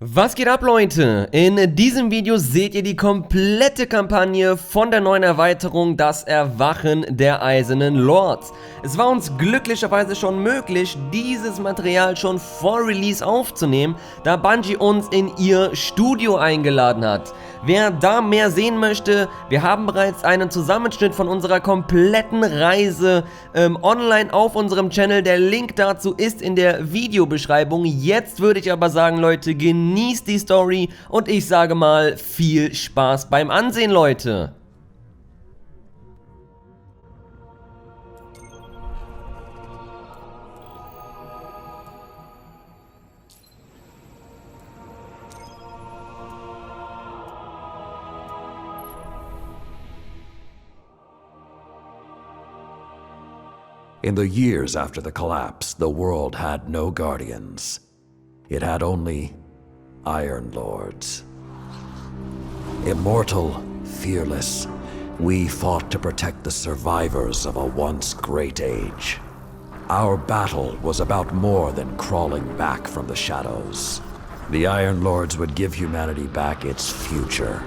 Was geht ab, Leute? In diesem Video seht ihr die komplette Kampagne von der neuen Erweiterung, das Erwachen der Eisernen Lords. Es war uns glücklicherweise schon möglich, dieses Material schon vor Release aufzunehmen, da Bungie uns in ihr Studio eingeladen hat. Wer da mehr sehen möchte, wir haben bereits einen Zusammenschnitt von unserer kompletten Reise online auf unserem Channel. Der Link dazu ist in der Videobeschreibung. Jetzt würde ich aber sagen, Leute, genießt die Story und ich sage mal, viel Spaß beim Ansehen, Leute. In the years after the collapse, the world had no guardians. It had only Iron Lords. Immortal, fearless, we fought to protect the survivors of a once great age. Our battle was about more than crawling back from the shadows. The Iron Lords would give humanity back its future.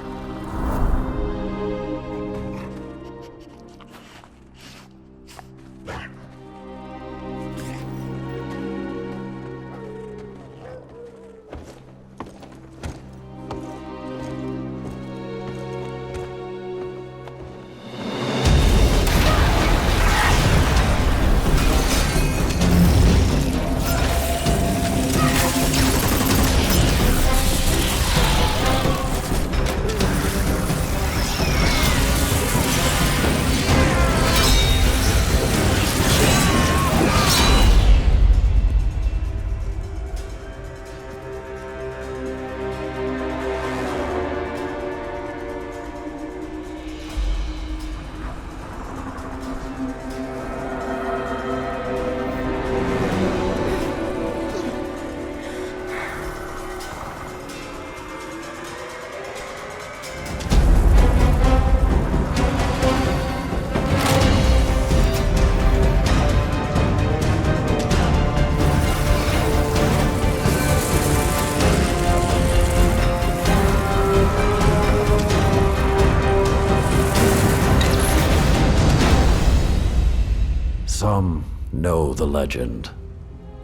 Some know the legend,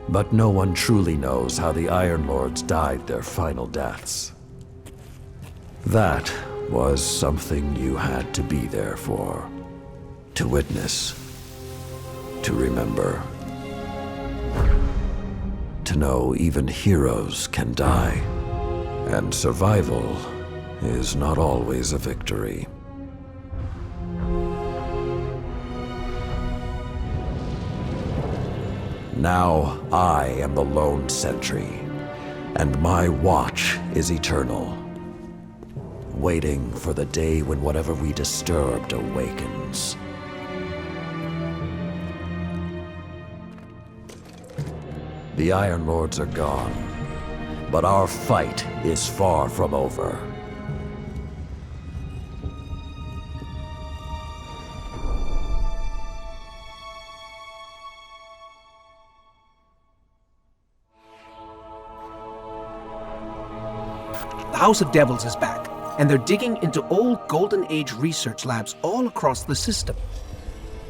but no one truly knows how the Iron Lords died their final deaths. That was something you had to be there for, to witness, to remember, to know even heroes can die, and survival is not always a victory. Now I am the lone sentry, and my watch is eternal, waiting for the day when whatever we disturbed awakens. The Iron Lords are gone, but our fight is far from over. The House of Devils is back, and they're digging into old Golden Age research labs all across the system.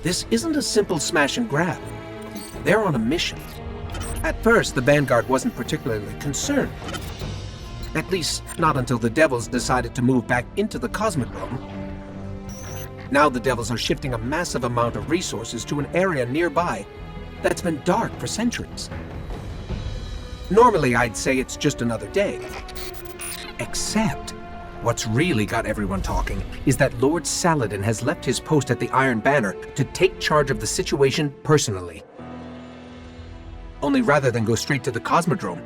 This isn't a simple smash and grab. They're on a mission. At first, the Vanguard wasn't particularly concerned. At least, not until the Devils decided to move back into the Cosmodrome. Now the Devils are shifting a massive amount of resources to an area nearby that's been dark for centuries. Normally, I'd say it's just another day. Except, what's really got everyone talking is that Lord Saladin has left his post at the Iron Banner to take charge of the situation personally. Only rather than go straight to the Cosmodrome,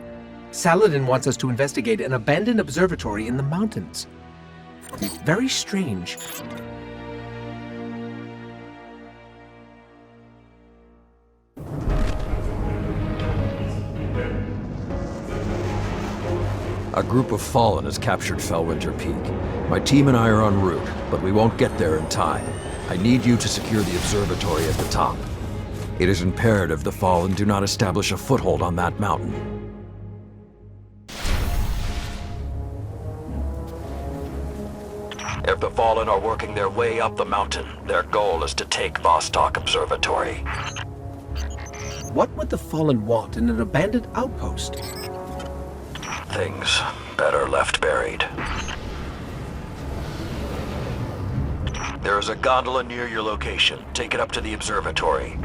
Saladin wants us to investigate an abandoned observatory in the mountains. Very strange. A group of Fallen has captured Fellwinter Peak. My team and I are en route, but we won't get there in time. I need you to secure the observatory at the top. It is imperative the Fallen do not establish a foothold on that mountain. If the Fallen are working their way up the mountain, their goal is to take Vostok Observatory. What would the Fallen want in an abandoned outpost? Things better left buried. There is a gondola near your location. Take it up to the observatory.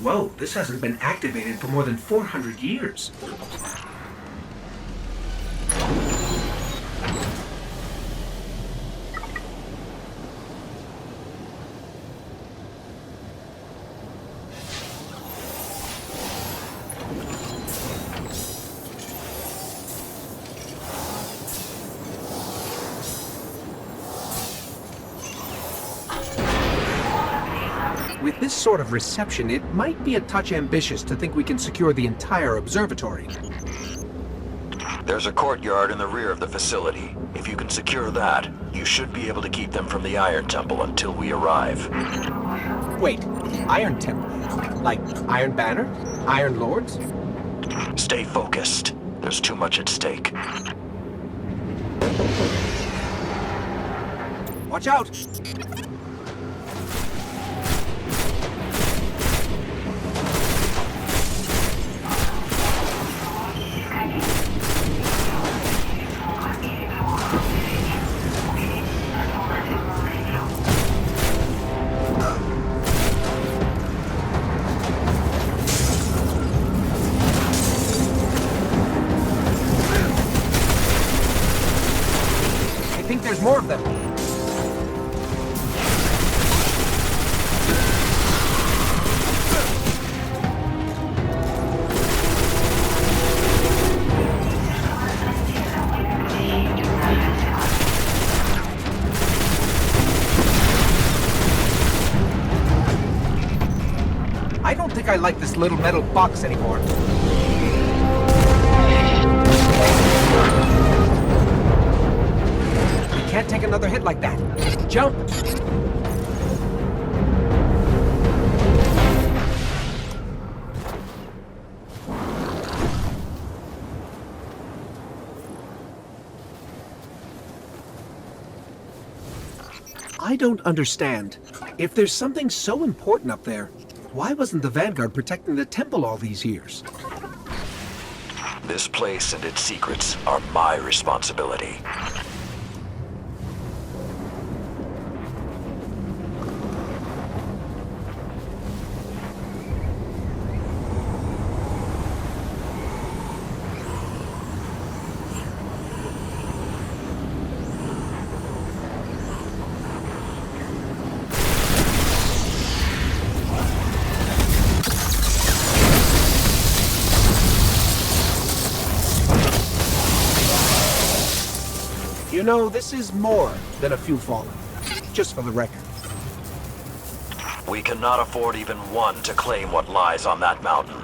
Whoa, this hasn't been activated for more than 400 years. With this sort of reception, it might be a touch ambitious to think we can secure the entire observatory. There's a courtyard in the rear of the facility. If you can secure that, you should be able to keep them from the Iron Temple until we arrive. Wait, Iron Temple? Like Iron Banner? Iron Lords? Stay focused. There's too much at stake. Watch out! I think there's more of them. I don't think I like this little metal box anymore. Can't take another hit like that. Jump! I don't understand. If there's something so important up there, why wasn't the Vanguard protecting the temple all these years? This place and its secrets are my responsibility. You know, this is more than a few fallen. Just for the record. We cannot afford even one to claim what lies on that mountain.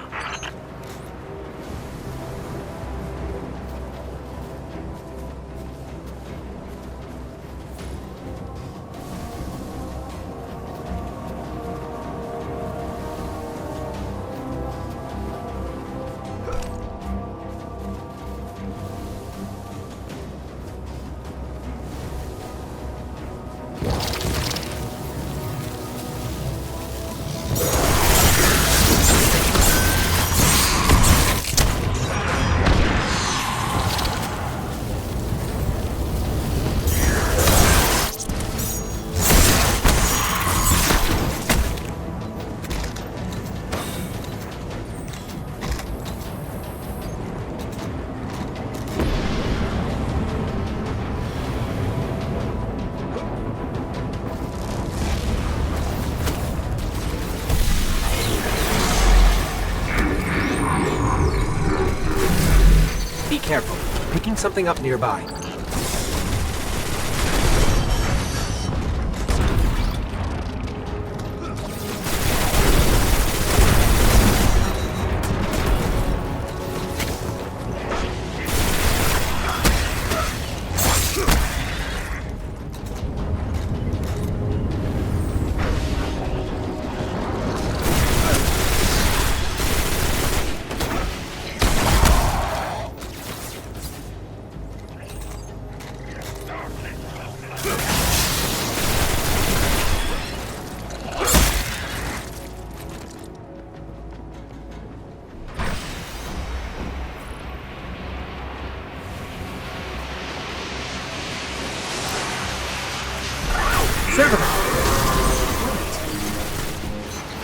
picking something up nearby.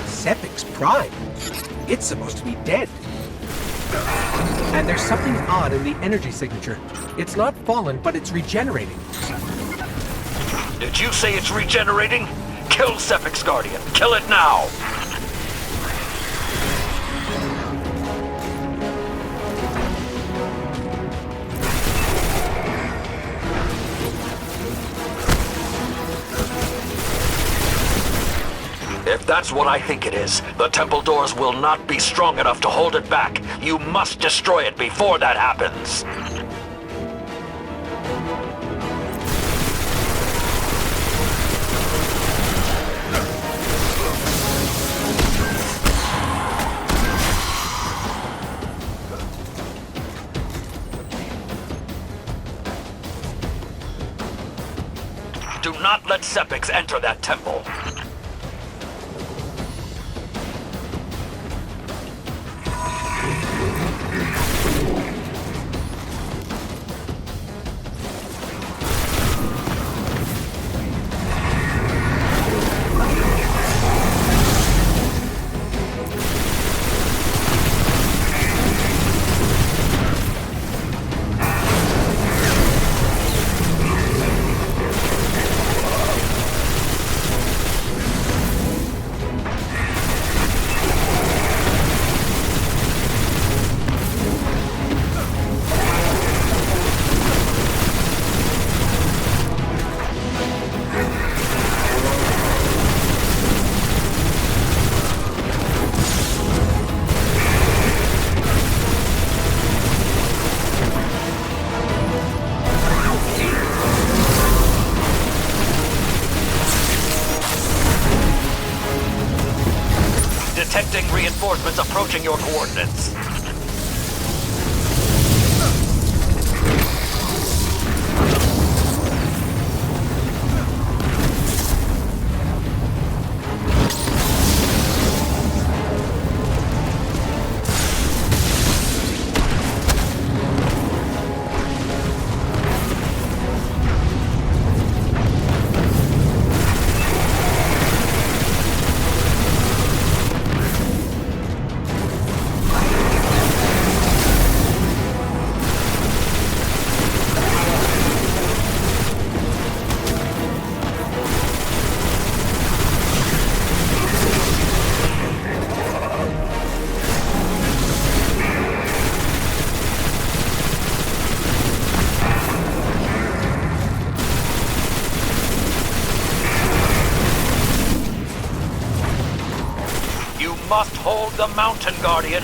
Sepic's prime. It's supposed to be dead. And there's something odd in the energy signature. It's not fallen, but it's regenerating. Did you say it's regenerating? Kill Sepic's Guardian. Kill it now! If that's what I think it is, the temple doors will not be strong enough to hold it back. You must destroy it before that happens. Do not let Sepix enter that temple. Detecting reinforcements approaching your coordinates. Must hold the mountain, Guardian.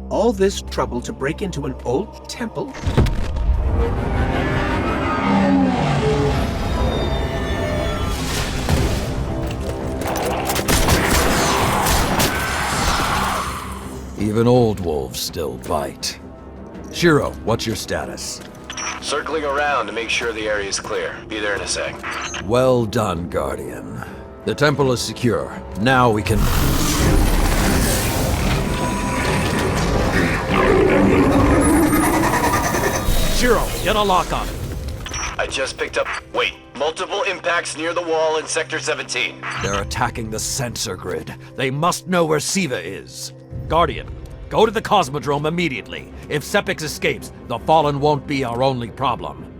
All this trouble to break into an old temple? Even old wolves still bite. Shiro, what's your status? Circling around to make sure the area is clear. Be there in a sec. Well done, Guardian. The temple is secure. Now we can... Shiro, get a lock on it. I just picked up... Wait. Multiple impacts near the wall in Sector 17. They're attacking the sensor grid. They must know where Siva is. Guardian, Go to the Cosmodrome immediately. If Sepix escapes, the Fallen won't be our only problem.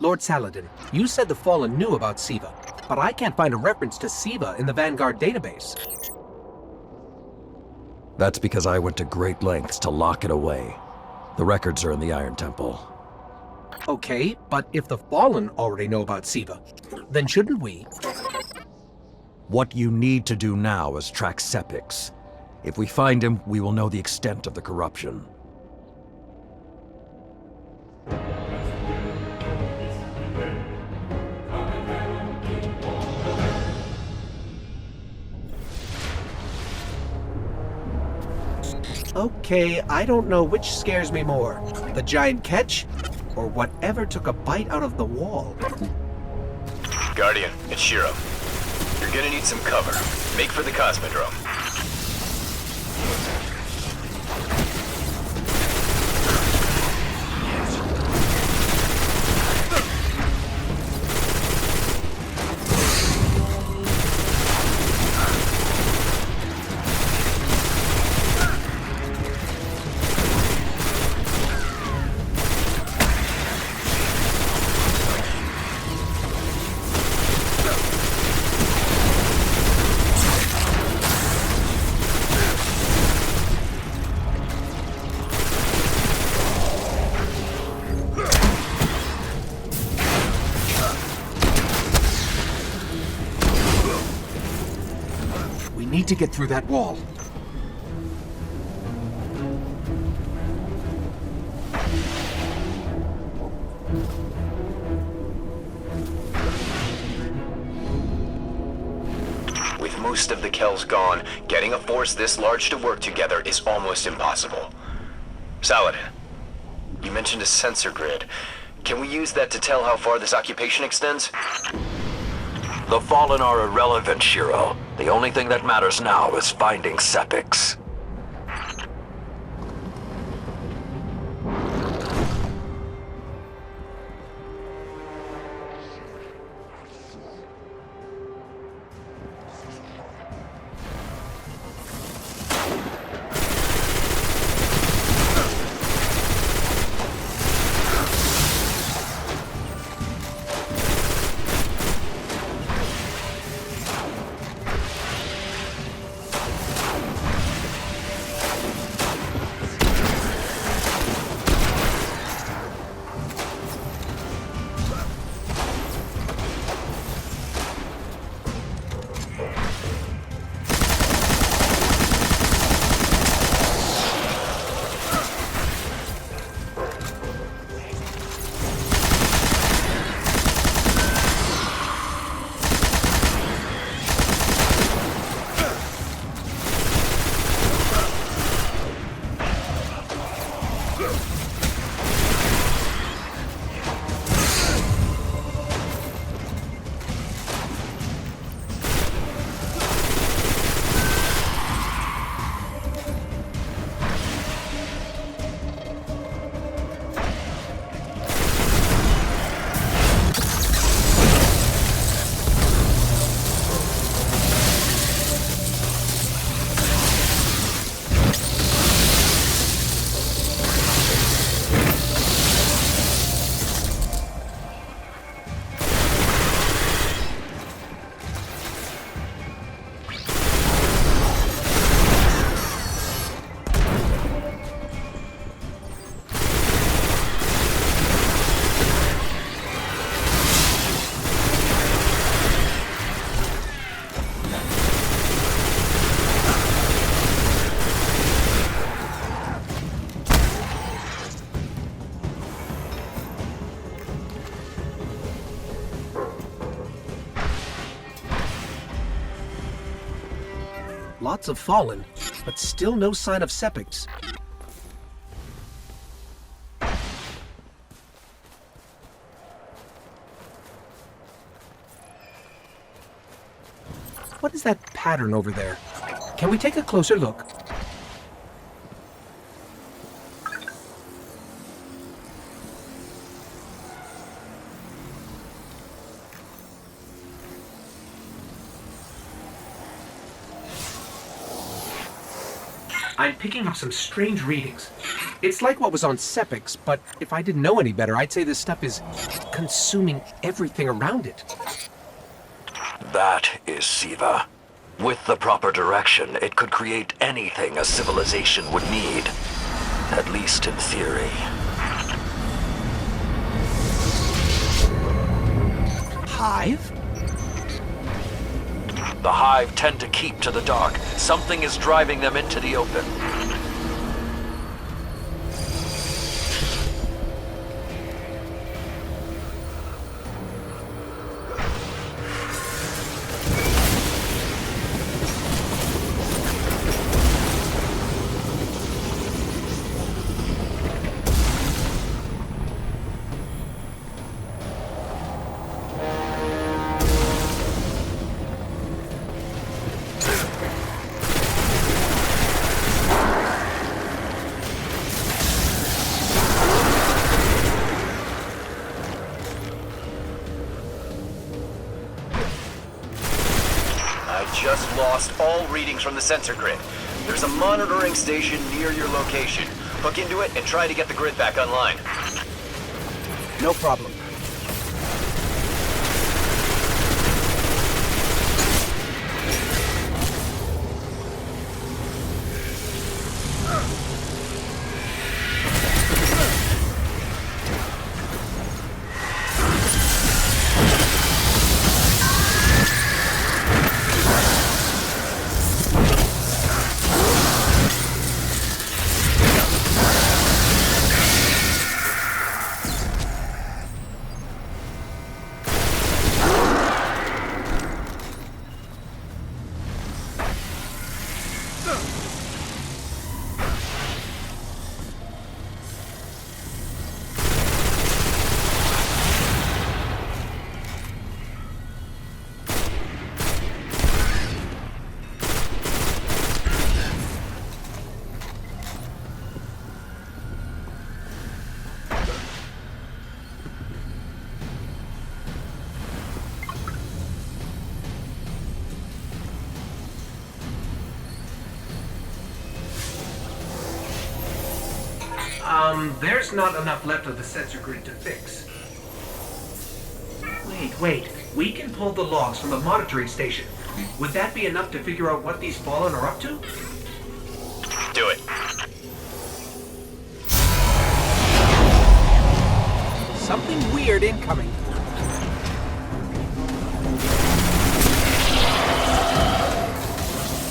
Lord Saladin, you said the Fallen knew about Siva, but I can't find a reference to Siva in the Vanguard database. That's because I went to great lengths to lock it away. The records are in the Iron Temple. Okay, but if the Fallen already know about Siva, then shouldn't we? What you need to do now is track Sepix. If we find him, we will know the extent of the corruption. Okay, I don't know which scares me more, the giant catch, or whatever took a bite out of the wall. Guardian, it's Shiro. You're gonna need some cover. Make for the Cosmodrome. We need to get through that wall. With most of the Kells gone, getting a force this large to work together is almost impossible. Saladin, you mentioned a sensor grid. Can we use that to tell how far this occupation extends? The Fallen are irrelevant, Shiro. The only thing that matters now is finding Sepix. Lots of fallen, but still no sign of Sepics. What is that pattern over there? Can we take a closer look? I'm picking up some strange readings. It's like what was on Sepics, but if I didn't know any better, I'd say this stuff is consuming everything around it. That is Siva. With the proper direction, it could create anything a civilization would need. At least in theory. Hive? The Hive tend to keep to the dark. Something is driving them into the open. Just lost all readings from the sensor grid. There's a monitoring station near your location. Hook into it and try to get the grid back online. No problem. There's not enough left of the sensor grid to fix. Wait. We can pull the logs from the monitoring station. Would that be enough to figure out what these fallen are up to? Do it. Something weird incoming.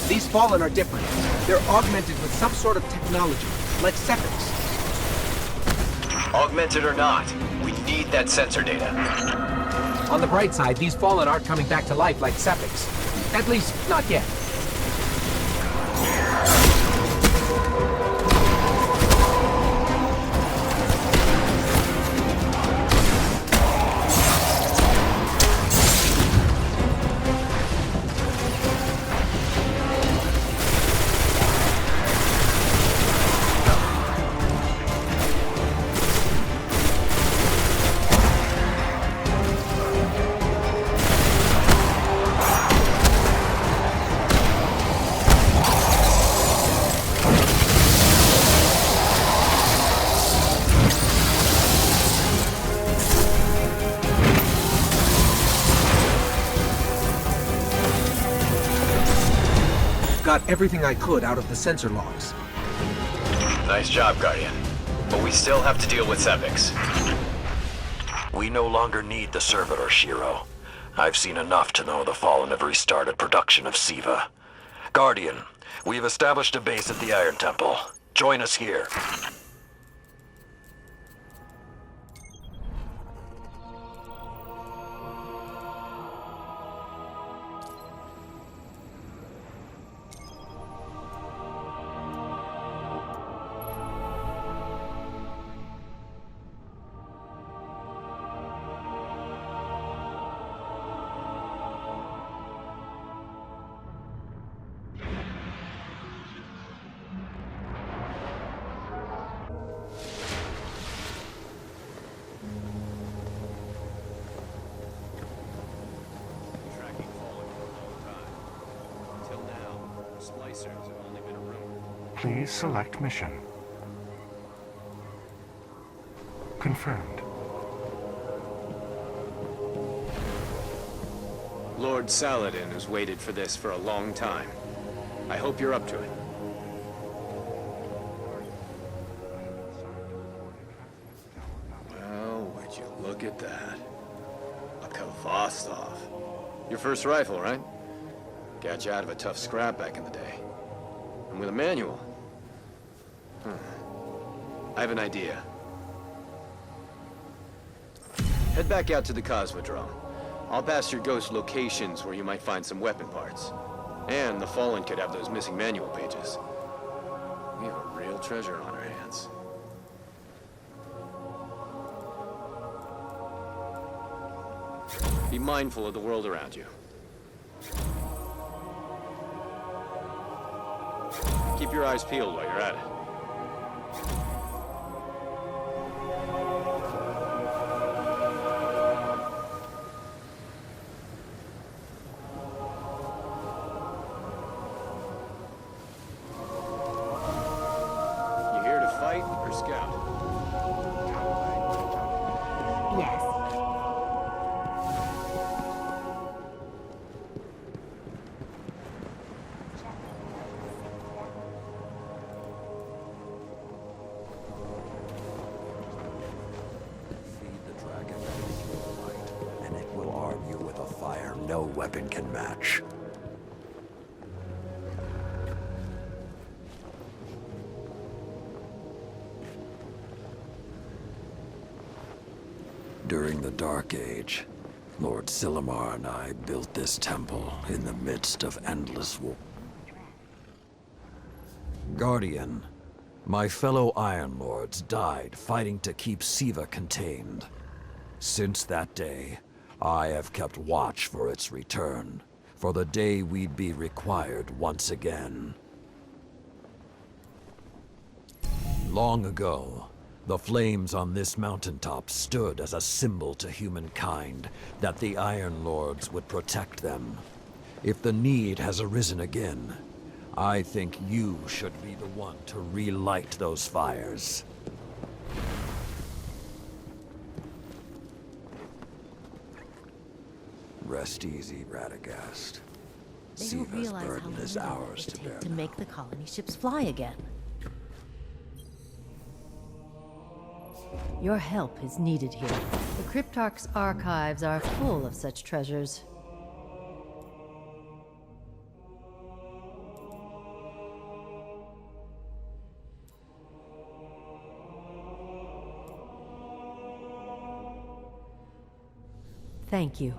These fallen are different. They're augmented with some sort of technology, like Sepics. Augmented or not, we need that sensor data. On the bright side, these fallen aren't coming back to life like Sepics. At least, not yet. Got everything I could out of the sensor logs. Nice job, Guardian. But we still have to deal with Sepics. We no longer need the servitor, Shiro. I've seen enough to know the Fallen have restarted production of Siva. Guardian, we've established a base at the Iron Temple. Join us here. Please select mission. Confirmed. Lord Saladin has waited for this for a long time. I hope you're up to it. Well, would you look at that. A Kvostov. Your first rifle, right? Got you out of a tough scrap back in the day. And with a manual. I have an idea. Head back out to the Cosmodrome. I'll pass your ghost locations where you might find some weapon parts. And the Fallen could have those missing manual pages. We have a real treasure on our hands. Be mindful of the world around you. Keep your eyes peeled while you're at it. No weapon can match. During the Dark Age, Lord Silumar and I built this temple in the midst of endless war. Guardian, my fellow Iron Lords died fighting to keep Siva contained. Since that day, I have kept watch for its return, for the day we'd be required once again. Long ago, the flames on this mountaintop stood as a symbol to humankind that the Iron Lords would protect them. If the need has arisen again, I think you should be the one to relight those fires. Rest easy, Radagast. They don't Siva's realize how burden is long ours it to will bear. take to make the colony ships fly again. Your help is needed here. The Cryptarch's archives are full of such treasures. Thank you.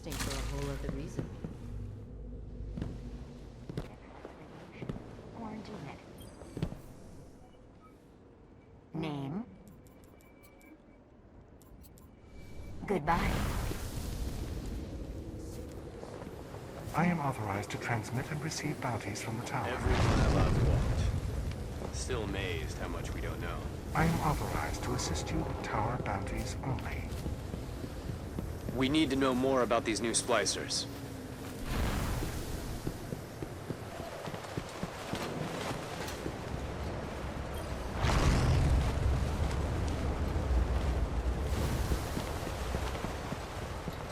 interesting for a whole other reason. Name? Goodbye. I am authorized to transmit and receive bounties from the tower. Every mile I've walked. Still amazed how much we don't know. I am authorized to assist you with tower bounties only. We need to know more about these new splicers.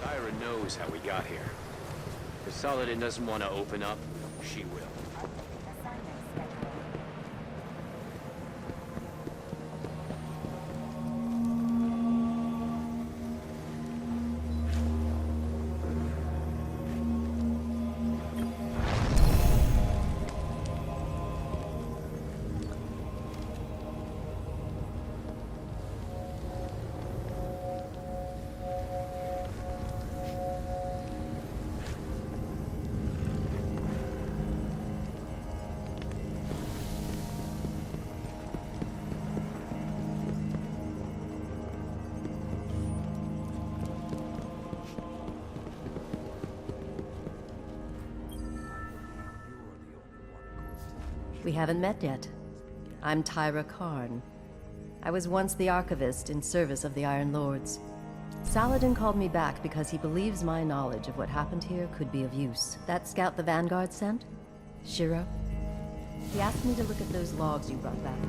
Tyra knows how we got here. If Saladin doesn't want to open up, she will. We haven't met yet. I'm Tyra Karn. I was once the archivist in service of the Iron Lords. Saladin called me back because he believes my knowledge of what happened here could be of use. That scout the Vanguard sent? Shiro? He asked me to look at those logs you brought back.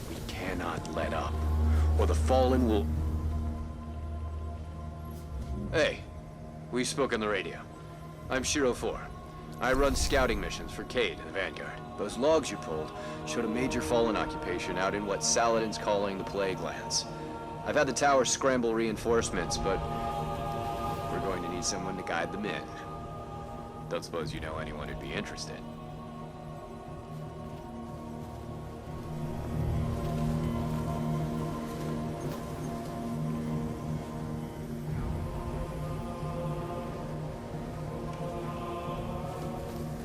We cannot let up, or the Fallen will... Hey, we spoke on the radio. I'm Shiro 4. I run scouting missions for Cade and the Vanguard. Those logs you pulled showed a major Fallen occupation out in what Saladin's calling the Plague Lands. I've had the tower scramble reinforcements, but we're going to need someone to guide them in. Don't suppose you know anyone who'd be interested.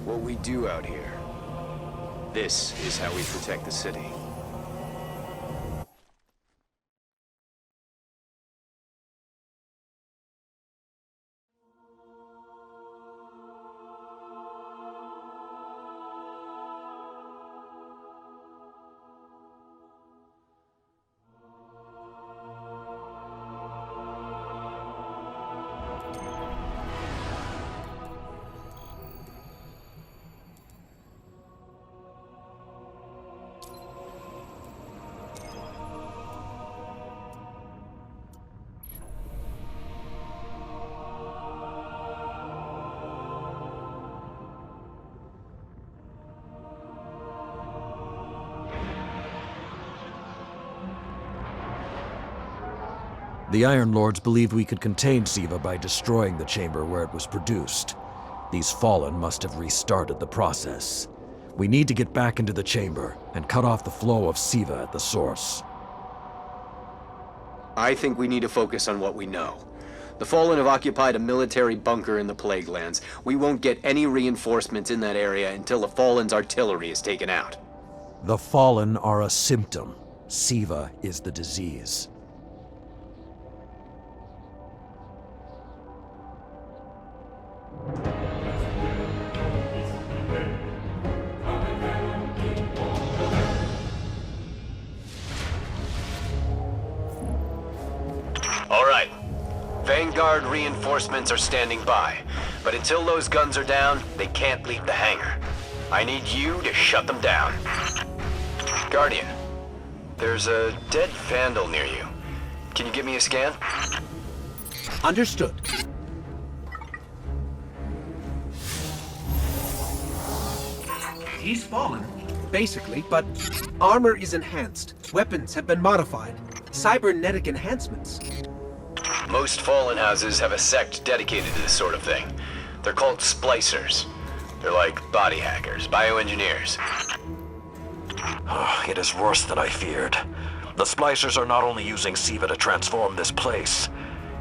What we do out here. This is how we protect the city. The Iron Lords believed we could contain Siva by destroying the chamber where it was produced. These Fallen must have restarted the process. We need to get back into the chamber and cut off the flow of Siva at the source. I think we need to focus on what we know. The Fallen have occupied a military bunker in the Plague Lands. We won't get any reinforcements in that area until the Fallen's artillery is taken out. The Fallen are a symptom. Siva is the disease. All right. Vanguard reinforcements are standing by, but until those guns are down, they can't leave the hangar. I need you to shut them down. Guardian, there's a dead Vandal near you. Can you give me a scan? Understood. He's fallen, basically, but armor is enhanced. Weapons have been modified. Cybernetic enhancements. Most Fallen houses have a sect dedicated to this sort of thing. They're called splicers. They're like body hackers, bioengineers. It is worse than I feared. The splicers are not only using SIVA to transform this place,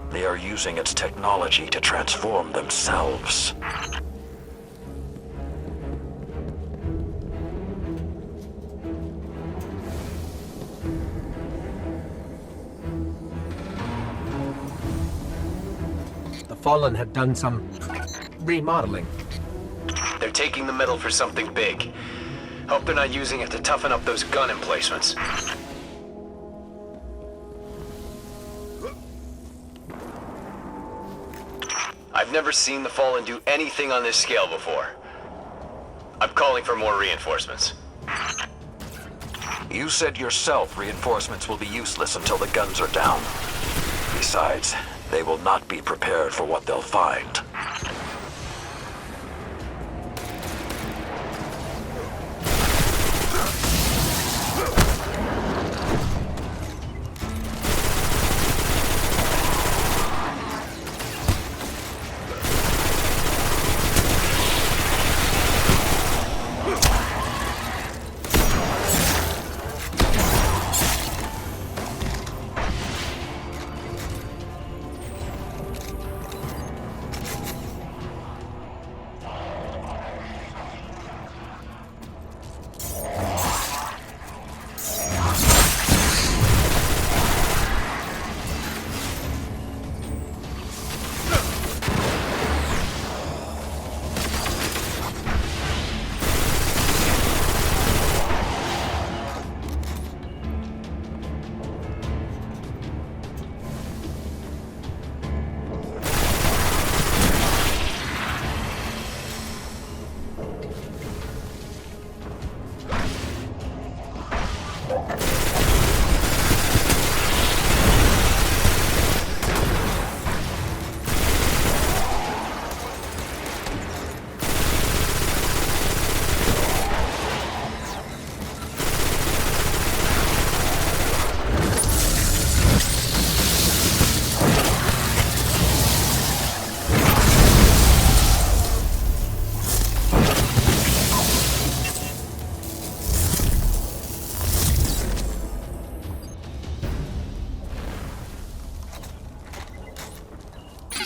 they are using its technology to transform themselves. The Fallen have done some remodeling. They're taking the metal for something big. Hope they're not using it to toughen up those gun emplacements. I've never seen the Fallen do anything on this scale before. I'm calling for more reinforcements. You said yourself reinforcements will be useless until the guns are down. Besides, they will not be prepared for what they'll find.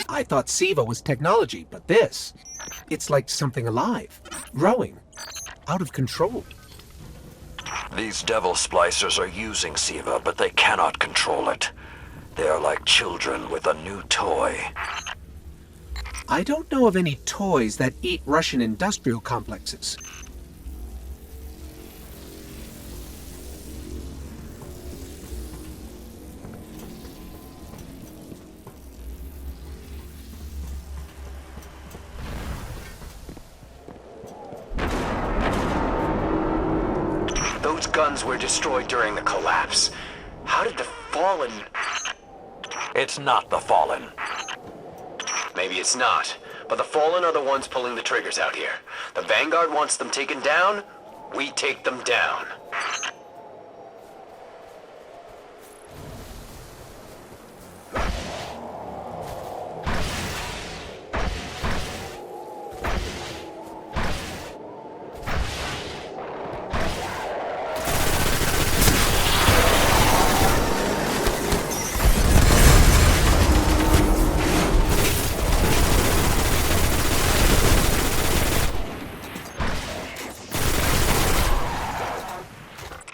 I thought SIVA was technology, but this, it's like something alive, growing, out of control. These devil splicers are using SIVA, but they cannot control it. They are like children with a new toy. I don't know of any toys that eat Russian industrial complexes. Those guns were destroyed during the collapse. How did the Fallen... It's not the Fallen. Maybe it's not, but the Fallen are the ones pulling the triggers out here. The Vanguard wants them taken down, we take them down.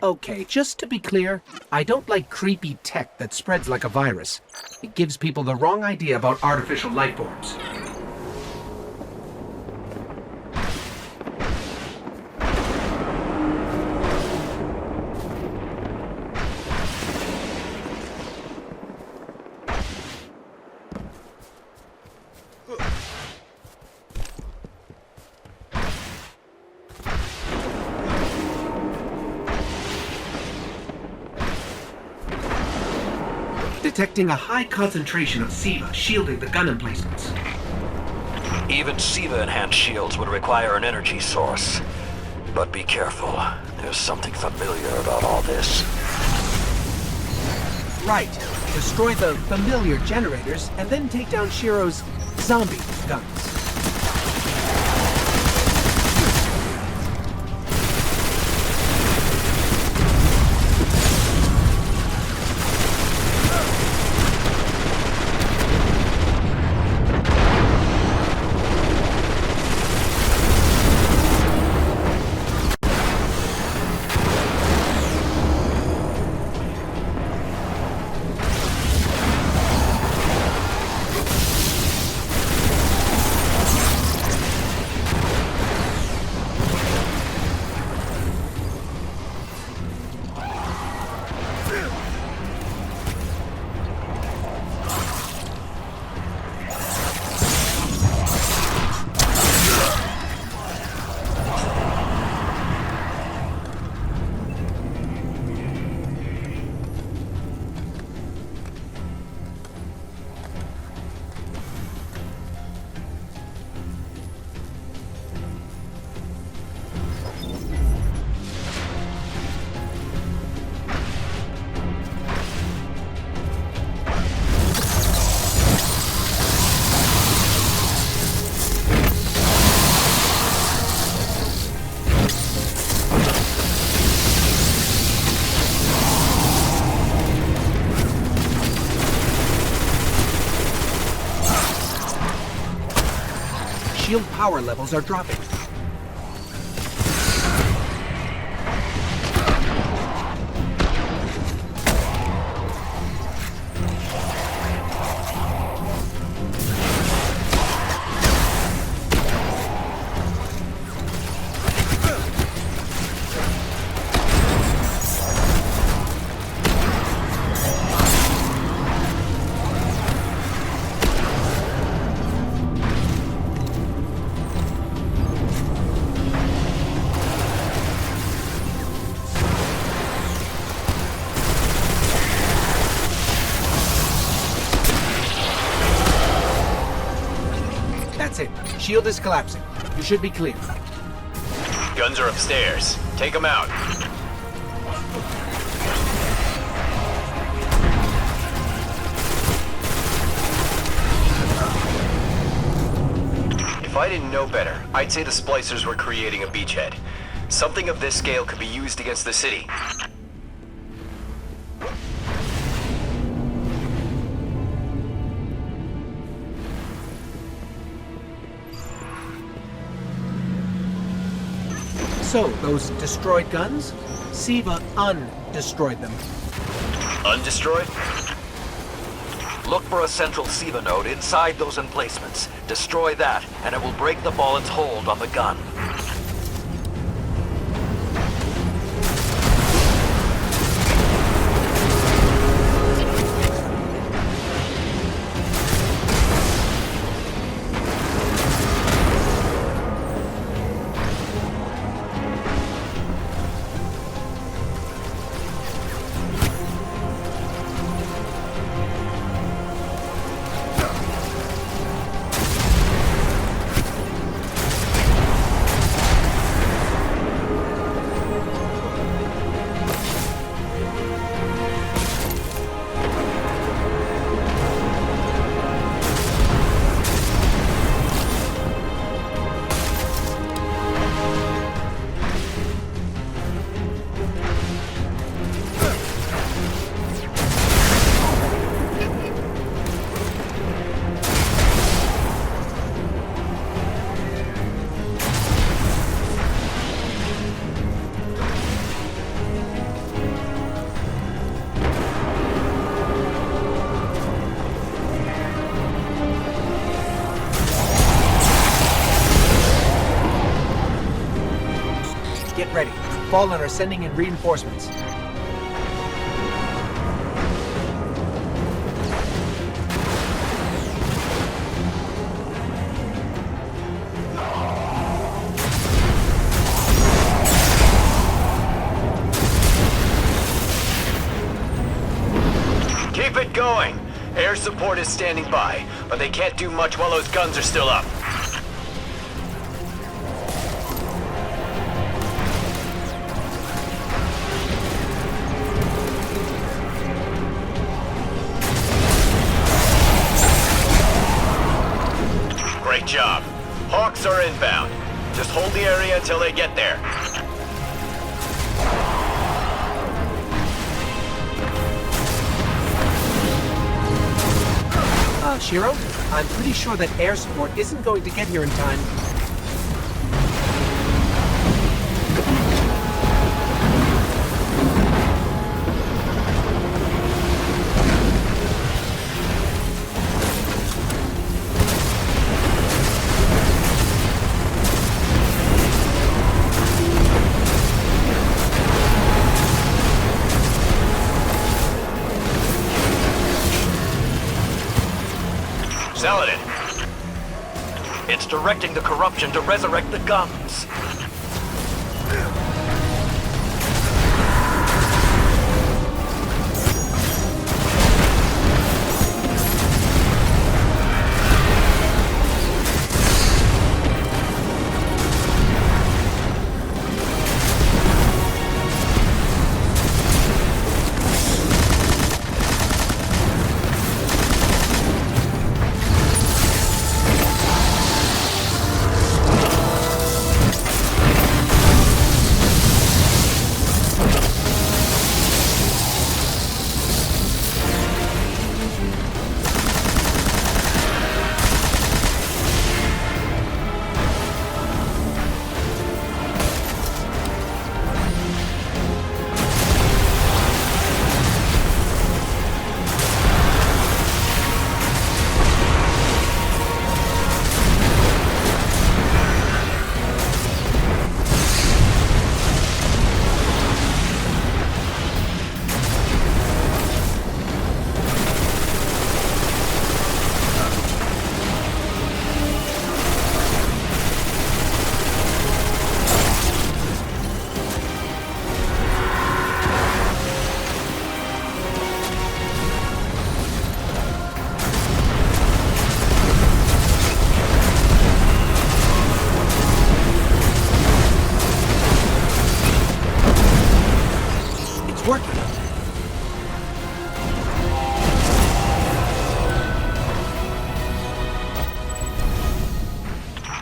Okay, just to be clear, I don't like creepy tech that spreads like a virus. It gives people the wrong idea about artificial life forms. Detecting a high concentration of SIVA shielding the gun emplacements. Even SIVA-enhanced shields would require an energy source. But be careful. There's something familiar about all this. Right. Destroy the familiar generators and then take down Shiro's zombie guns. shield power levels are dropping. That's it. Shield is collapsing. You should be clear. Guns are upstairs. Take them out. If I didn't know better, I'd say the splicers were creating a beachhead. Something of this scale could be used against the city. So, those destroyed guns? Siva undestroyed them. Undestroyed? Look for a central SIVA node inside those emplacements. Destroy that, and it will break the Fallen's hold on the gun. Get ready. Fallen are sending in reinforcements. Keep it going! Air support is standing by, but they can't do much while those guns are still up. Great job. Hawks are inbound. Just hold the area until they get there. Shiro, I'm pretty sure that air support isn't going to get here in time. Saladin. It's directing the corruption to resurrect the guns.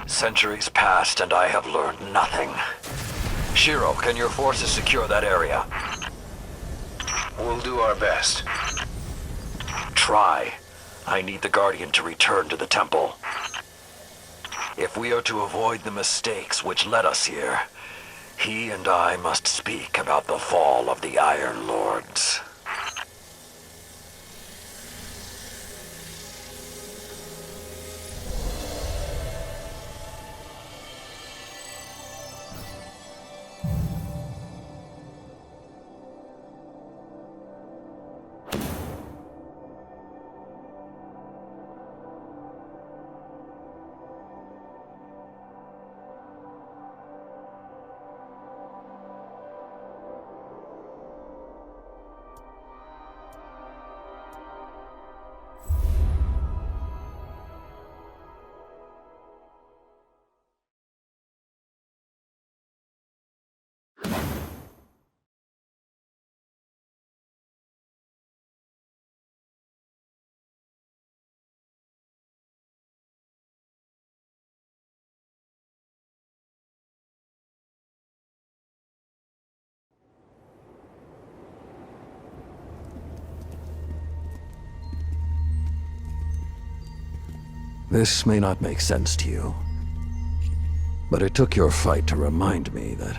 Centuries passed and I have learned nothing. Shiro, can your forces secure that area? We'll do our best. Try. I need the Guardian to return to the temple. If we are to avoid the mistakes which led us here, he and I must speak about the fall of the Iron Lords. This may not make sense to you, but it took your fight to remind me that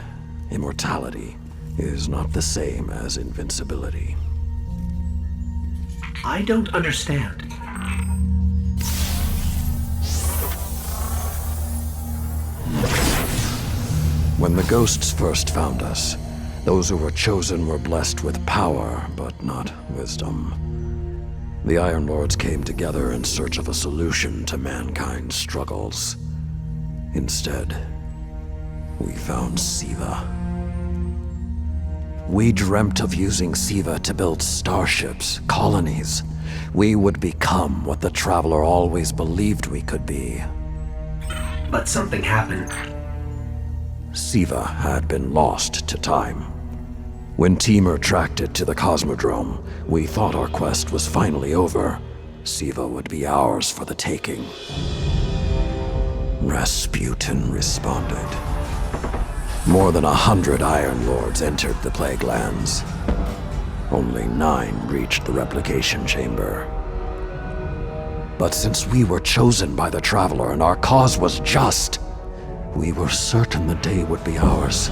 immortality is not the same as invincibility. I don't understand. When the ghosts first found us, those who were chosen were blessed with power, but not wisdom. The Iron Lords came together in search of a solution to mankind's struggles. Instead, we found Siva. We dreamt of using Siva to build starships, colonies. We would become what the Traveler always believed we could be. But something happened. Siva had been lost to time. When Temur tracked it to the Cosmodrome, we thought our quest was finally over. Siva would be ours for the taking. Rasputin responded. More than 100 Iron Lords entered the Plague Lands. Only 9 reached the replication chamber. But since we were chosen by the Traveler and our cause was just, we were certain the day would be ours.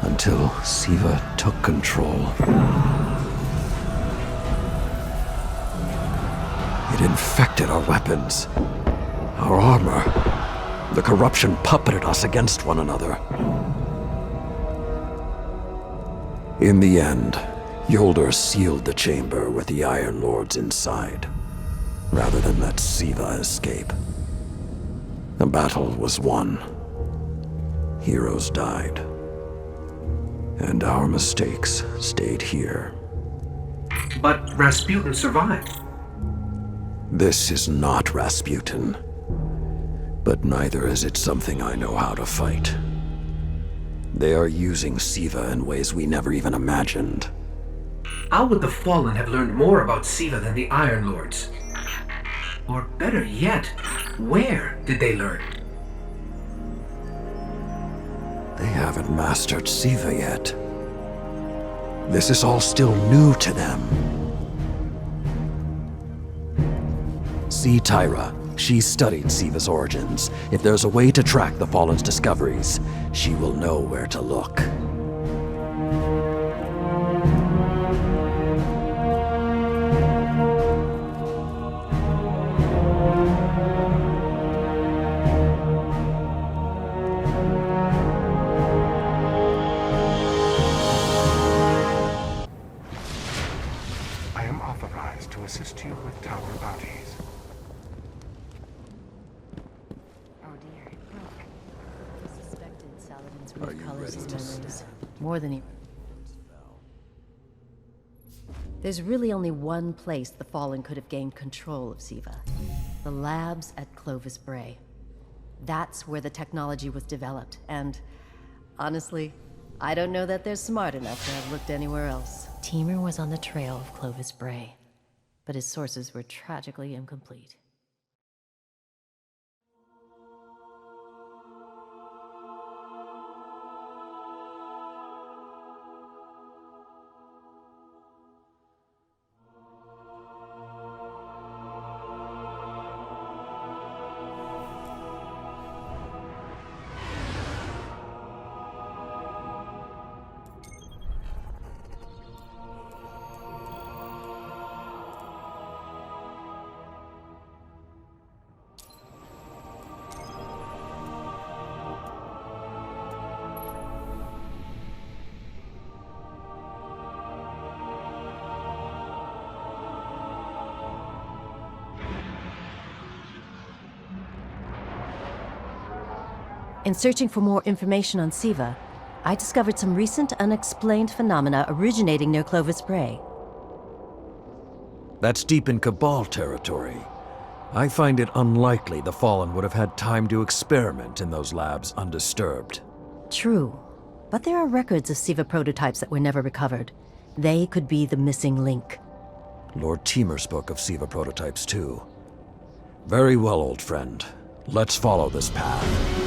Until Siva took control. It infected our weapons, our armor. The corruption puppeted us against one another. In the end, Yolder sealed the chamber with the Iron Lords inside, rather than let Siva escape. The battle was won. Heroes died. And our mistakes stayed here. But Rasputin survived. This is not Rasputin. But neither is it something I know how to fight. They are using Siva in ways we never even imagined. How would the Fallen have learned more about Siva than the Iron Lords? Or better yet, where did they learn? They haven't mastered Siva yet. This is all still new to them. See Tyra. She studied Siva's origins. If there's a way to track the Fallen's discoveries, she will know where to look. I am authorized to assist you with tower bounties. Oh dear, it broke. I suspected Saladin's root colors his memories more than he... There's really only one place the Fallen could have gained control of Siva. The labs at Clovis Bray. That's where the technology was developed, and honestly, I don't know that they're smart enough to have looked anywhere else. Temur was on the trail of Clovis Bray, but his sources were tragically incomplete. In searching for more information on Siva, I discovered some recent unexplained phenomena originating near Clovis Bray. That's deep in Cabal territory. I find it unlikely the Fallen would have had time to experiment in those labs undisturbed. True, but there are records of Siva prototypes that were never recovered. They could be the missing link. Lord Teemer spoke of Siva prototypes too. Very well, old friend. Let's follow this path.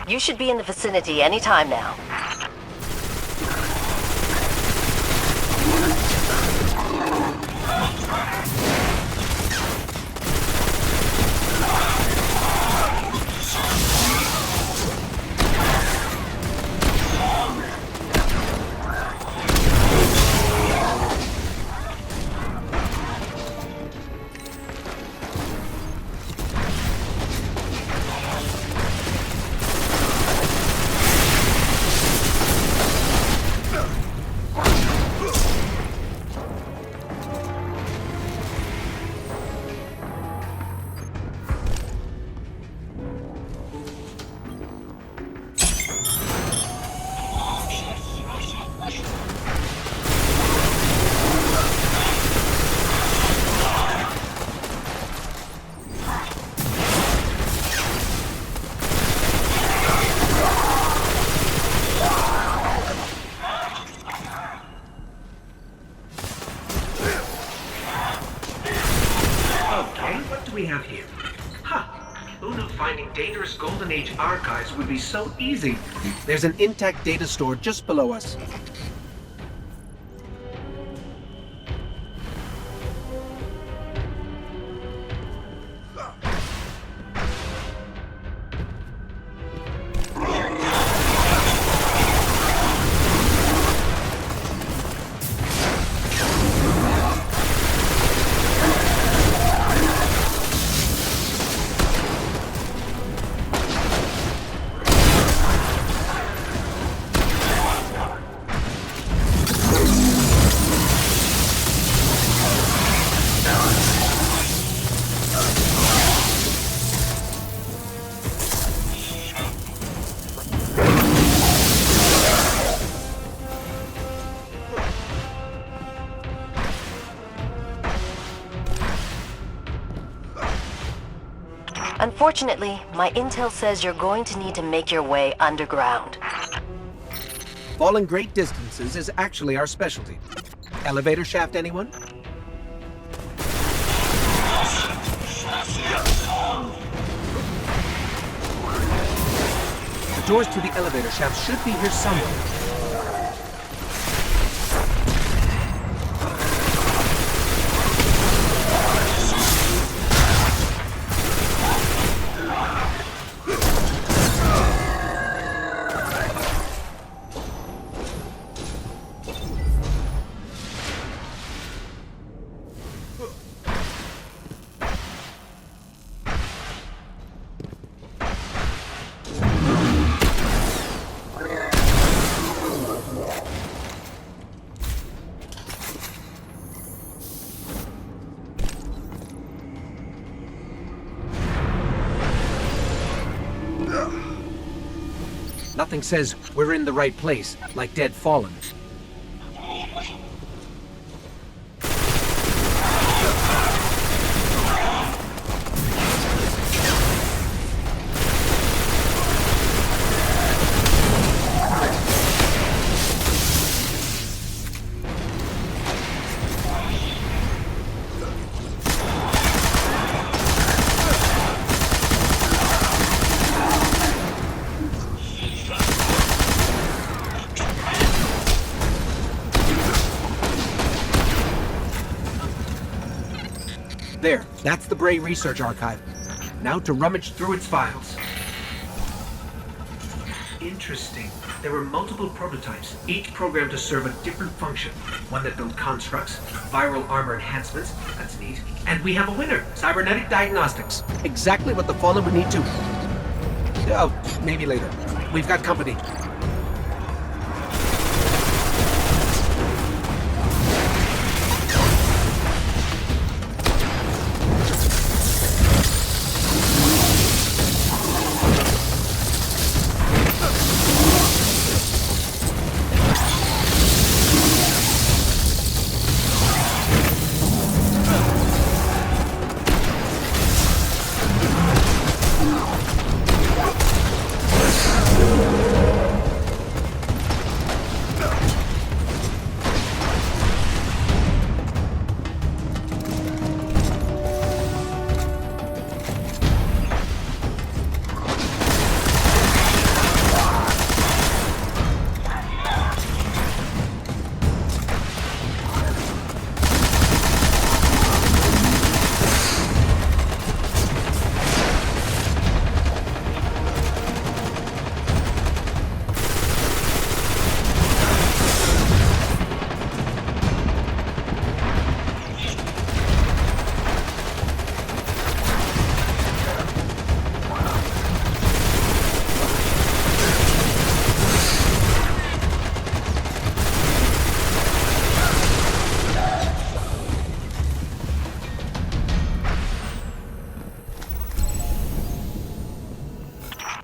You should be in the vicinity any time now. We have here. Who knew finding dangerous Golden Age archives would be so easy? There's an intact data store just below us. Unfortunately, my intel says you're going to need to make your way underground. Falling great distances is actually our specialty. Elevator shaft, anyone? The doors to the elevator shaft should be here somewhere. Nothing says we're in the right place, like Dead Fallen. There, that's the Bray Research Archive. Now to rummage through its files. Interesting. There were multiple prototypes, each programmed to serve a different function. One that built constructs, viral armor enhancements, that's neat. And we have a winner, cybernetic diagnostics. Exactly what the Fallen would need to... Oh, maybe later. We've got company.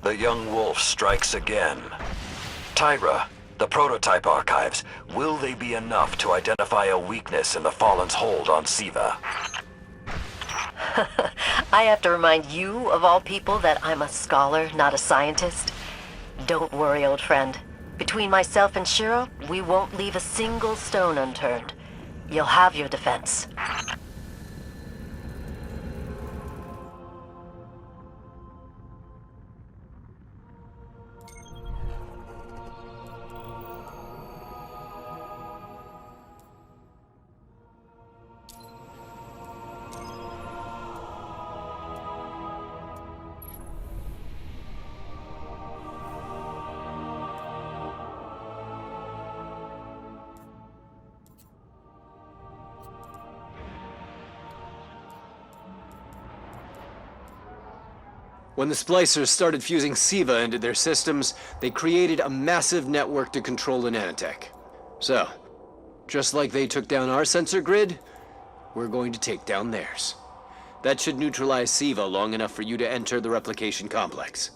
The young wolf strikes again. Tyra, the prototype archives, will they be enough to identify a weakness in the Fallen's hold on Siva? I have to remind you, of all people, that I'm a scholar, not a scientist. Don't worry, old friend. Between myself and Shiro, we won't leave a single stone unturned. You'll have your defense. When the splicers started fusing Siva into their systems, they created a massive network to control the nanotech. So, just like they took down our sensor grid, we're going to take down theirs. That should neutralize Siva long enough for you to enter the replication complex.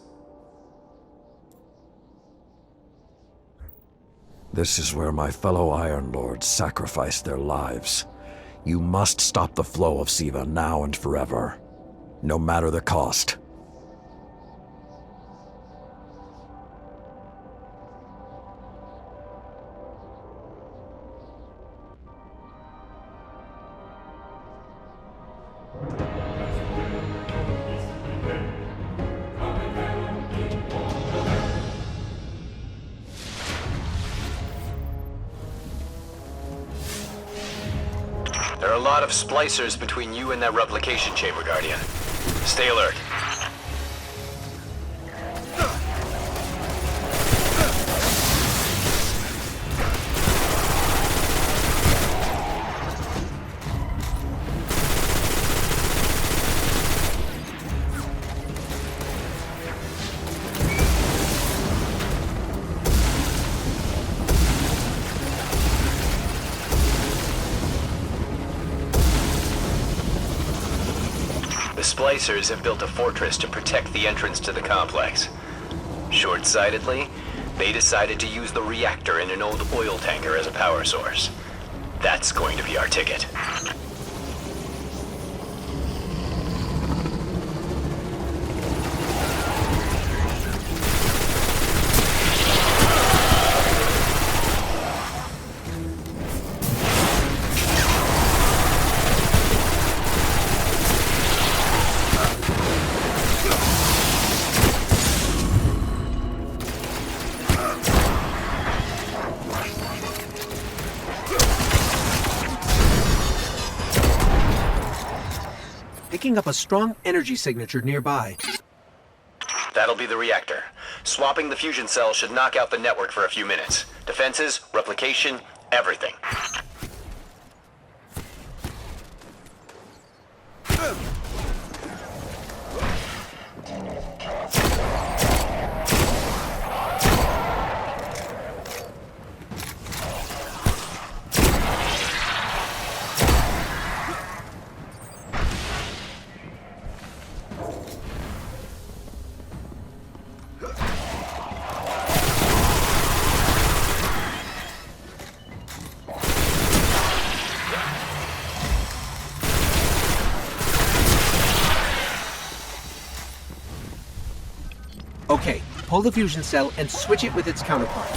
This is where my fellow Iron Lords sacrificed their lives. You must stop the flow of Siva now and forever, no matter the cost. There are a lot of splicers between you and that replication chamber, Guardian. Stay alert. The splicers have built a fortress to protect the entrance to the complex. Short-sightedly, they decided to use the reactor in an old oil tanker as a power source. That's going to be our ticket. Picking up a strong energy signature nearby. That'll be the reactor. Swapping the fusion cell should knock out the network for a few minutes. Defenses, replication, everything. Okay, pull the fusion cell and switch it with its counterpart.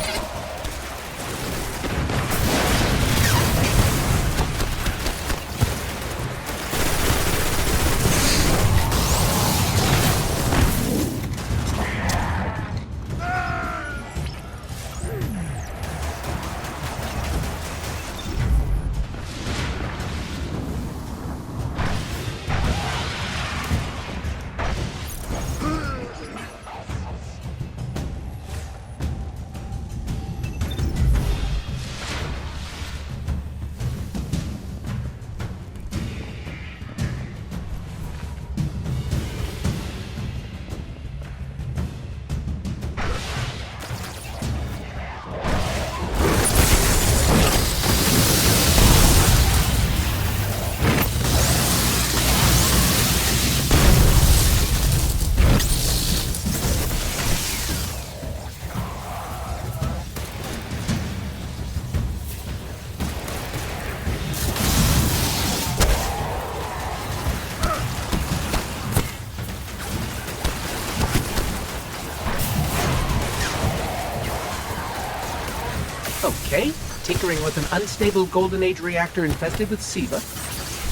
Okay, tinkering with an unstable Golden Age reactor infested with SIVA.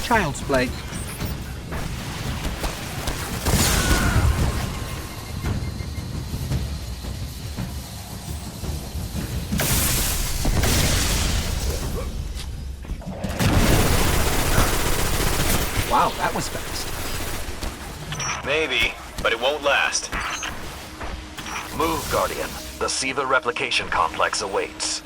Child's play. Wow, that was fast. Maybe, but it won't last. Move, Guardian. The SIVA replication complex awaits.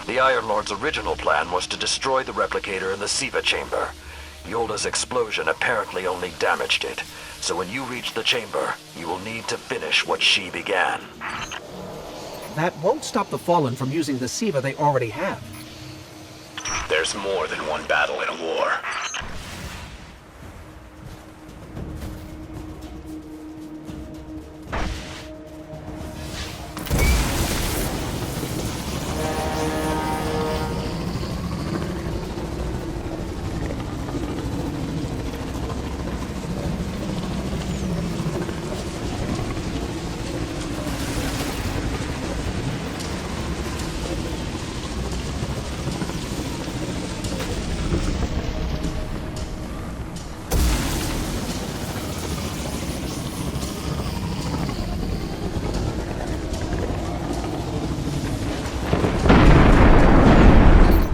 The Iron Lord's original plan was to destroy the replicator in the SIVA chamber. Yolda's explosion apparently only damaged it, so when you reach the chamber, you will need to finish what she began. That won't stop the Fallen from using the SIVA they already have. There's more than one battle in a war.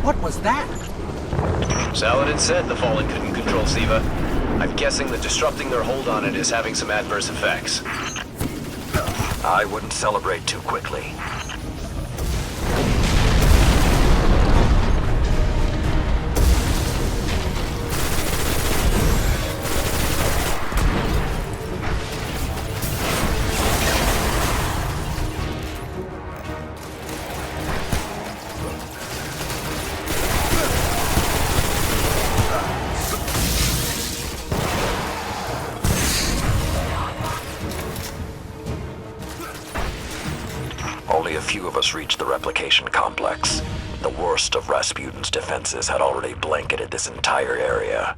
What was that? Saladin said the Fallen couldn't control SIVA. I'm guessing that disrupting their hold on it is having some adverse effects. I wouldn't celebrate too quickly. Only a few of us reached the replication complex. The worst of Rasputin's defenses had already blanketed this entire area.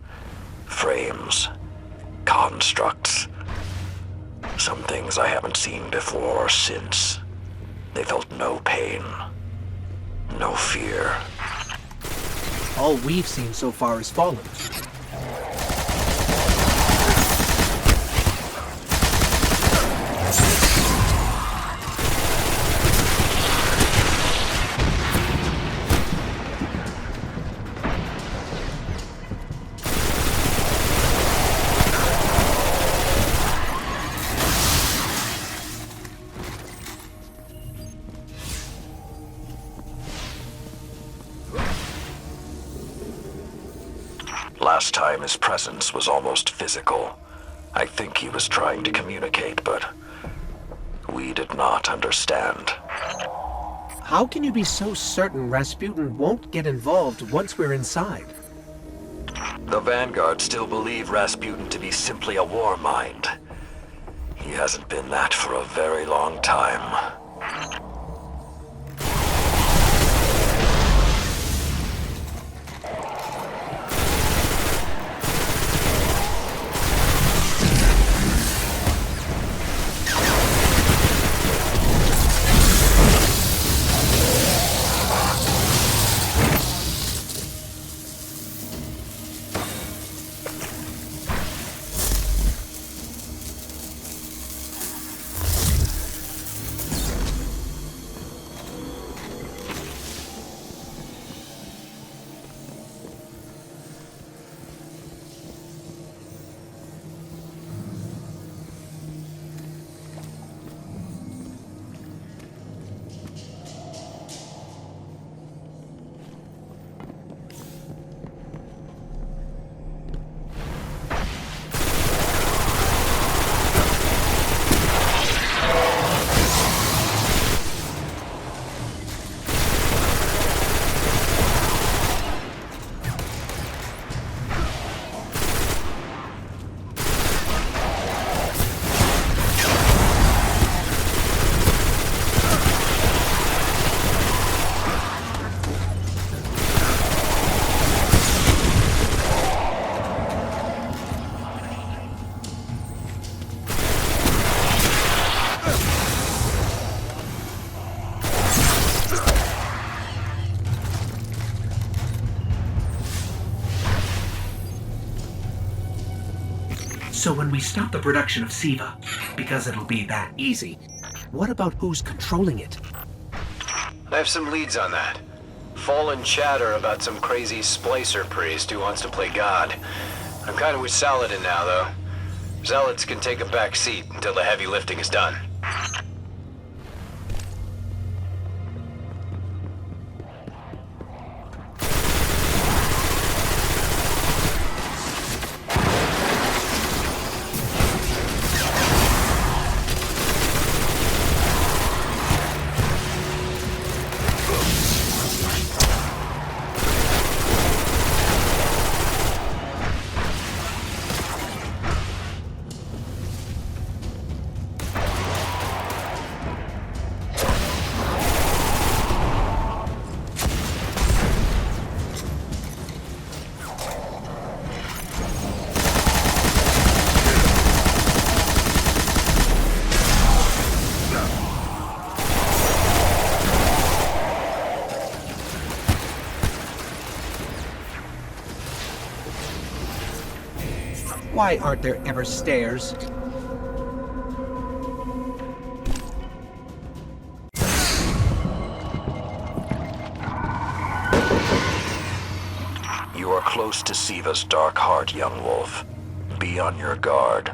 Frames, constructs, some things I haven't seen before or since. They felt no pain, no fear. All we've seen so far is Fallen. Last time his presence was almost physical. I think he was trying to communicate, but we did not understand. How can you be so certain Rasputin won't get involved once we're inside? The Vanguard still believe Rasputin to be simply a war mind. He hasn't been that for a very long time. So when we stop the production of SIVA, because it'll be that easy, what about who's controlling it? I have some leads on that. Fallen chatter about some crazy splicer priest who wants to play God. I'm kind of with Saladin now, though. Zealots can take a back seat until the heavy lifting is done. Why aren't there ever stairs? You are close to Siva's dark heart, young wolf. Be on your guard.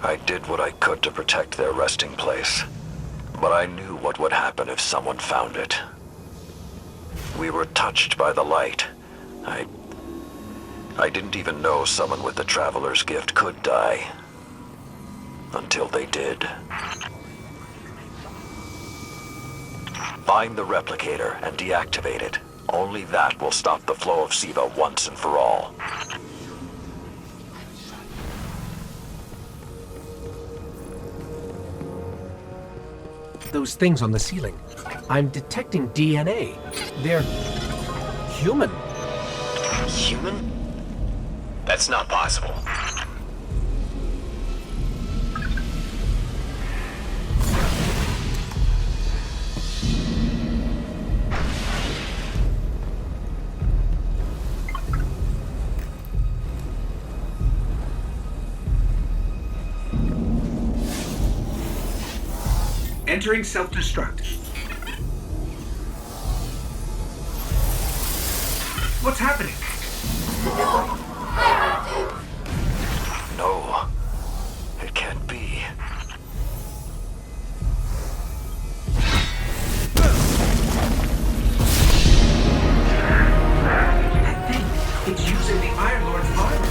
I did what I could to protect their resting place, but I knew what would happen if someone found it. We were touched by the light. I didn't even know someone with the Traveler's Gift could die. Until they did. Find the replicator and deactivate it. Only that will stop the flow of SIVA once and for all. Those things on the ceiling. I'm detecting DNA. They're human. Human? That's not possible. Entering self-destruct. What's happening? No, it can't be. That thing, it's using the Iron Lord's armor.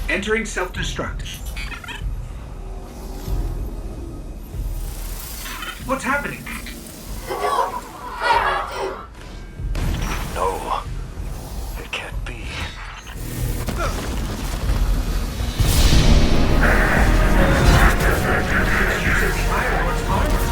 Entering self-destruct. What's happening? No, it can't be. Using the Iron Lord's armor.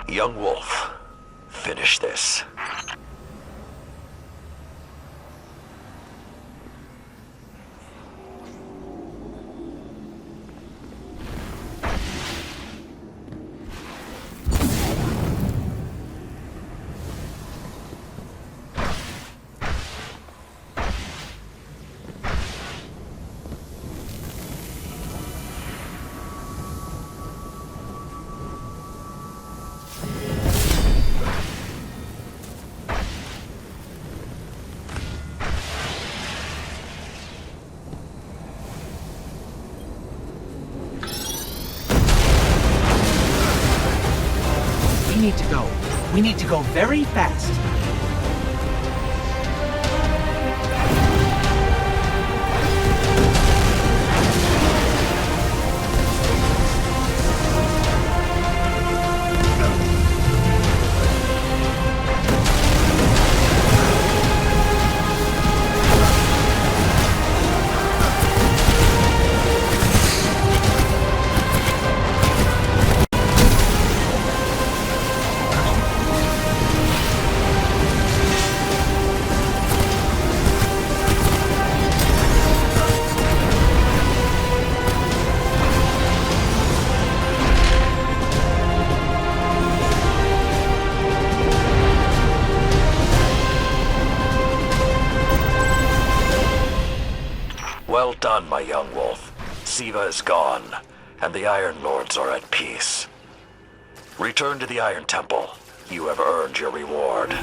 Young Wolf, finish this. We need to go very fast. Well done, my young wolf. Siva is gone, and the Iron Lords are at peace. Return to the Iron Temple. You have earned your reward.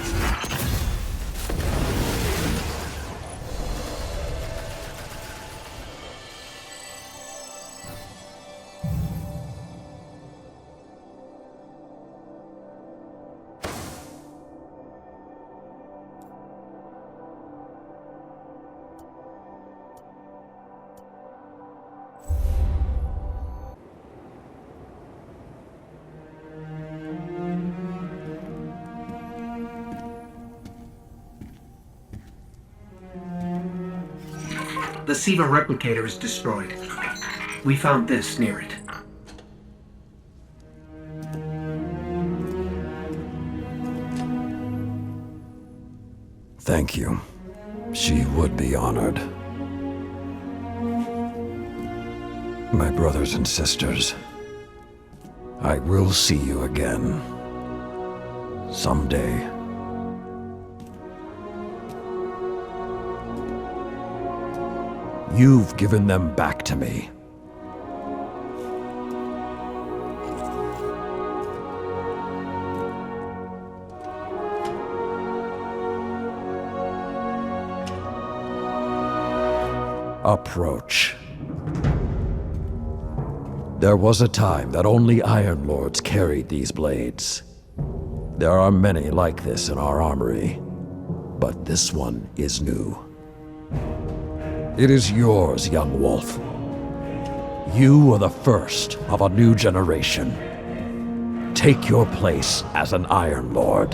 the Siva replicator is destroyed. We found this near it. Thank you. She would be honored. My brothers and sisters, I will see you again. Someday. You've given them back to me. Approach. There was a time that only Iron Lords carried these blades. There are many like this in our armory, but this one is new. It is yours, young wolf. You are the first of a new generation. Take your place as an Iron Lord.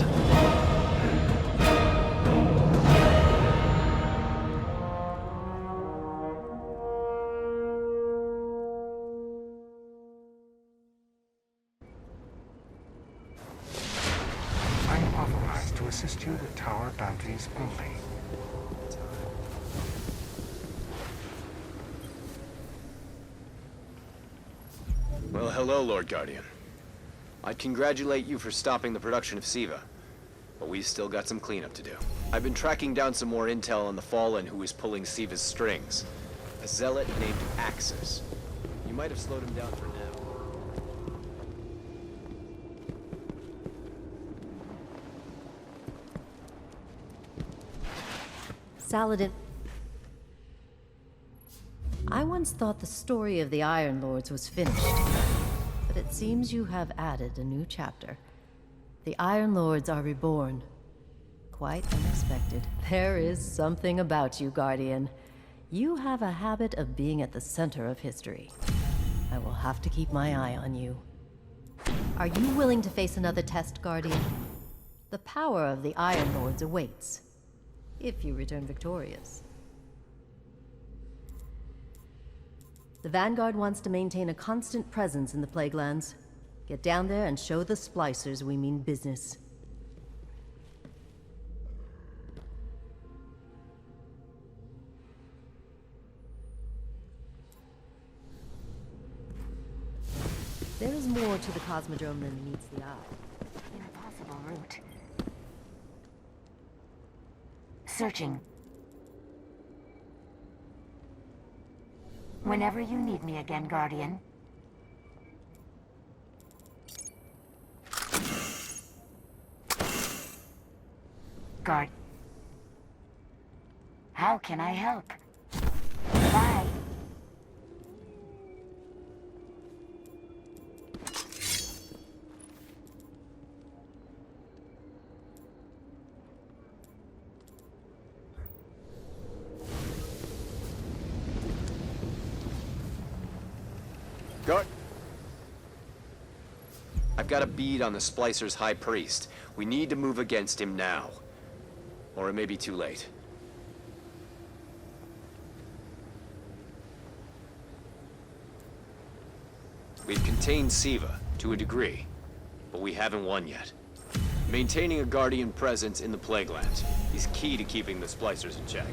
I am authorized to assist you with tower bounties only. Well, hello, Lord Guardian. I'd congratulate you for stopping the production of Siva, but we've still got some cleanup to do. I've been tracking down some more intel on the Fallen who is pulling Siva's strings. A zealot named Axis. You might have slowed him down for now. Saladin. I once thought the story of the Iron Lords was finished, but it seems you have added a new chapter. The Iron Lords are reborn. Quite unexpected. There is something about you, Guardian. You have a habit of being at the center of history. I will have to keep my eye on you. Are you willing to face another test, Guardian? The power of the Iron Lords awaits, if you return victorious. The Vanguard wants to maintain a constant presence in the Plaguelands. Get down there and show the Splicers we mean business. There is more to the Cosmodrome than meets the eye. Impossible route. Searching. Whenever you need me again, Guardian. Guard. How can I help? Bye. Guard. I've got a bead on the Splicer's High Priest. We need to move against him now. Or it may be too late. We've contained Siva, to a degree, but we haven't won yet. Maintaining a Guardian presence in the Plaguelands is key to keeping the Splicers in check.